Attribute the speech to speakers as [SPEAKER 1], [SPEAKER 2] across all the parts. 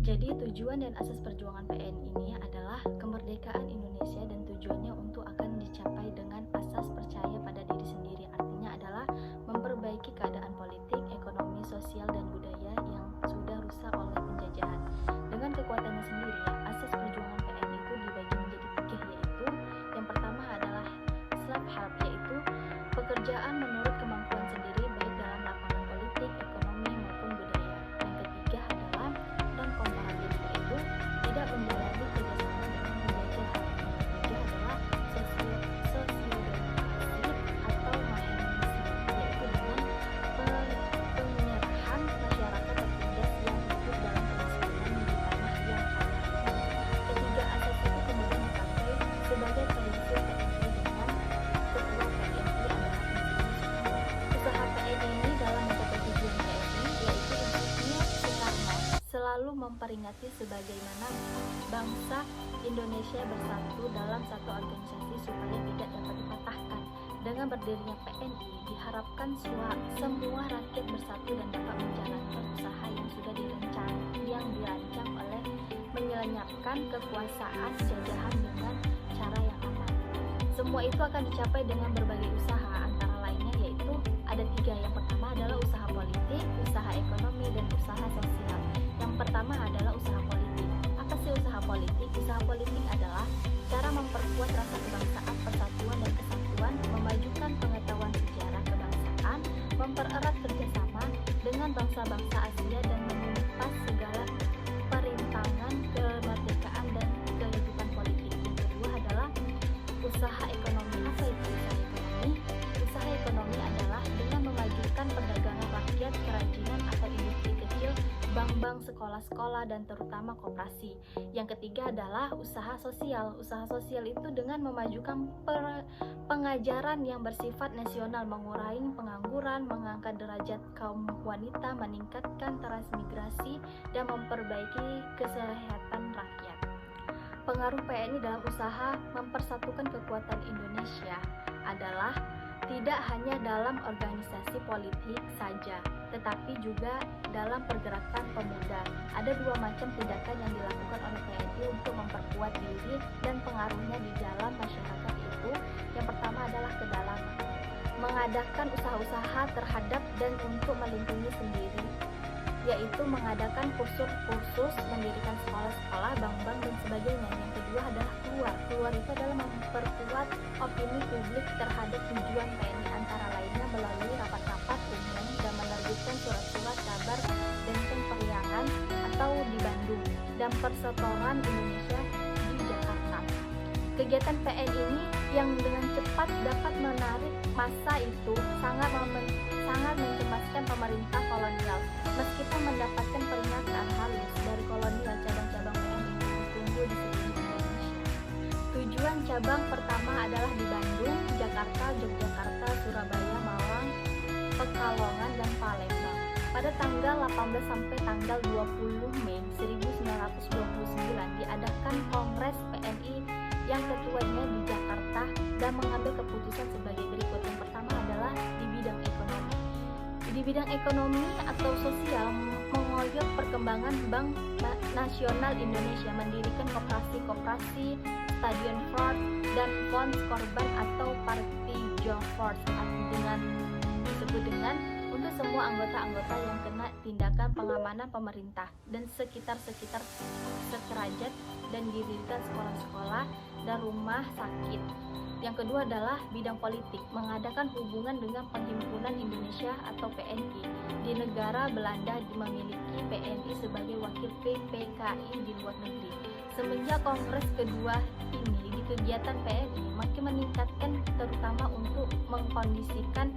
[SPEAKER 1] Jadi tujuan dan asas perjuangan PNI ini adalah kemerdekaan Indonesia dan tujuannya untuk akan dicapai dengan asas percaya pada diri sendiri. Artinya adalah memperbaiki keadaan politik, ekonomi, sosial, dan budaya yang sudah rusak oleh penjajahan. Dengan kekuatannya sendiri, asas perjuangan PNI itu dibagi menjadi tiga, yaitu yang pertama adalah self-help, yaitu pekerjaan menurut kemampuan sendiri baik dalam lapangan politik, ekonomi, maupun budaya. Yang ketiga adalah dan komparatif, yaitu tidak menjalani kerjasama dengan penjajahan. Yang ketiga adalah sosiodemokrasi atau mahenisme, yaitu dengan penyerahan masyarakat tertindas yang hidup dalam kemiskinan di tanah yang kaya. Ketiga asas itu kemudian dipakai sebagai prinsip PNI dengan ketua PNI adalah usaha PNI ini dalam mencapai tujuan PNI, yaitu insinyur Soekarno selalu memperingati sebagaimana bangsa Indonesia bersatu dalam satu organisasi supaya tidak dapat dipatahkan. Dengan berdirinya PNI diharapkan semua rakyat bersatu dan dapat menjalankan usaha yang sudah dirancang oleh menyelenyapkan kekuasaan jajahan dengan cara yang aman. Semua itu akan dicapai dengan berbagai usaha, antara lainnya yaitu ada tiga. Yang pertama adalah usaha politik, usaha ekonomi, dan usaha sosial. Yang pertama adalah usaha politik. Apa sih usaha politik? Usaha politik adalah cara memperkuat rasa kebangsaan, persatuan, dan kesatuan, memajukan pengetahuan sejarah kebangsaan, mempererat kerjasama dengan bangsa-bangsa Asia, dan menumpas segala perintangan kemerdekaan dan kehidupan politik. Yang kedua adalah usaha ekonomi. Apa itu usaha ekonomi? Usaha ekonomi adalah dengan memajukan perdagangan rakyat, kerajinan atau industri kecil, bank-bank, sekolah-sekolah, dan terutama koperasi. Yang ketiga adalah usaha sosial. Usaha sosial itu dengan memajukan pengajaran yang bersifat nasional, mengurangi pengangguran, mengangkat derajat kaum wanita, meningkatkan transmigrasi, dan memperbaiki kesehatan rakyat. Pengaruh PNI dalam usaha mempersatukan kekuatan Indonesia adalah tidak hanya dalam organisasi politik saja, tetapi juga dalam pergerakan pemuda. Ada dua macam tindakan yang dilakukan oleh PNI untuk memperkuat diri dan pengaruhnya di dalam masyarakat itu. Yang pertama adalah kedalaman, mengadakan usaha-usaha terhadap dan untuk melindungi sendiri, yaitu mengadakan kursus-kursus, mendirikan sekolah-sekolah, bank-bank, dan sebagainya. Yang kedua adalah keluar itu adalah memperkuat opini publik terhadap tujuan PNI, antara lainnya melalui rapat-rapat umum dan menerbitkan surat-surat kabar dan periangan atau di Bandung dan Persetoran Indonesia di Jakarta. Kegiatan PNI ini yang dengan cepat dapat menarik massa itu sangat mencemaskan pemerintah kolonial. Meskipun mendapatkan peringatan halus dari kolonial, cabang-cabang PNI tumbuh di seluruh Indonesia. Tujuan cabang pertama adalah di Bandung, Jakarta, Yogyakarta, Surabaya, Malang, Pekalongan, dan Palembang. Pada tanggal 18 sampai tanggal 20 Mei 1929 diadakan Kongres PNI yang ketuanya di Jakarta dan mengambil keputusan sebagai berikut. Yang pertama adalah di bidang ekonomi. Di bidang ekonomi atau sosial, mengoyot perkembangan Bank Nasional Indonesia, mendirikan koperasi-koperasi, stadion Ford, dan fond korban atau Partijo Force dengan disebut dengan untuk semua anggota-anggota yang kena tindakan pengamanan pemerintah dan sekitar-sekitar sekerajat, dan didirikan sekolah-sekolah dan rumah sakit. Yang kedua adalah bidang politik, mengadakan hubungan dengan Perhimpunan Indonesia atau PNI. Di negara Belanda memiliki PNI sebagai wakil PPKI di luar negeri. Semenjak Kongres kedua ini, di kegiatan PNI makin meningkatkan, terutama untuk mengkondisikan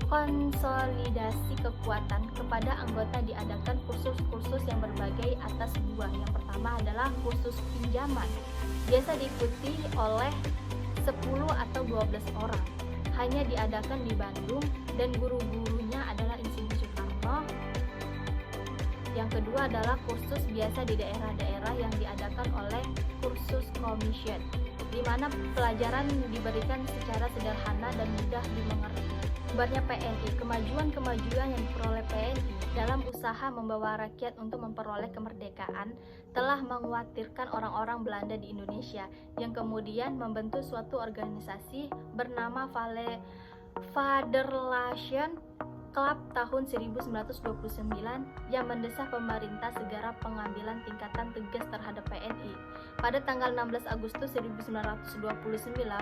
[SPEAKER 1] konsolidasi kekuatan kepada anggota. Diadakan kursus-kursus yang berbagai atas dua. Yang pertama adalah kursus pinjaman, biasa diikuti oleh 10 atau 12 orang, hanya diadakan di Bandung dan guru-gurunya adalah Insinyur Soekarno. Yang kedua adalah kursus biasa di daerah-daerah yang diadakan oleh kursus commission, di mana pelajaran diberikan secara sederhana dan mudah dimengerti. Bubarnya PNI, kemajuan yang diperoleh PNI dalam usaha membawa rakyat untuk memperoleh kemerdekaan telah mengkhawatirkan orang-orang Belanda di Indonesia yang kemudian membentuk suatu organisasi bernama Vaderlation Club tahun 1929 yang mendesak pemerintah segera pengambilan tingkatan tegas terhadap PNI. Pada tanggal 16 Agustus 1929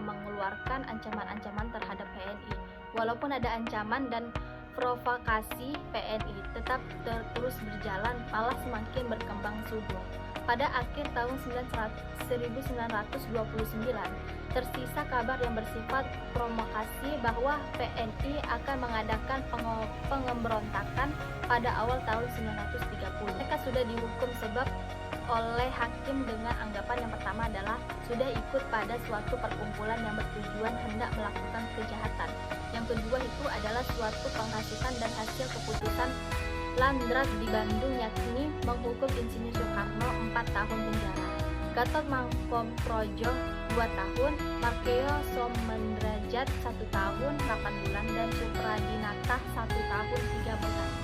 [SPEAKER 1] mengeluarkan ancaman-ancaman terhadap PNI. Walaupun ada ancaman dan provokasi, PNI tetap terus berjalan, malah semakin berkembang subur. Pada akhir tahun 1929, tersisa kabar yang bersifat provokasi bahwa PNI akan mengadakan pengemberontakan pada awal tahun 1930. Mereka sudah dihukum sebab oleh hakim dengan anggapan yang pertama adalah sudah ikut pada suatu perkumpulan yang bertujuan hendak melakukan kejahatan. Yang kedua itu adalah suatu penghasutan dan hasil keputusan Landrat di Bandung yakni menghukum Insinyur Soekarno 4 tahun penjara, Gatot Mangkoprojo 2 tahun, Markeo Somendrajat 1 tahun 8 bulan dan Supradinata 1 tahun 3 bulan.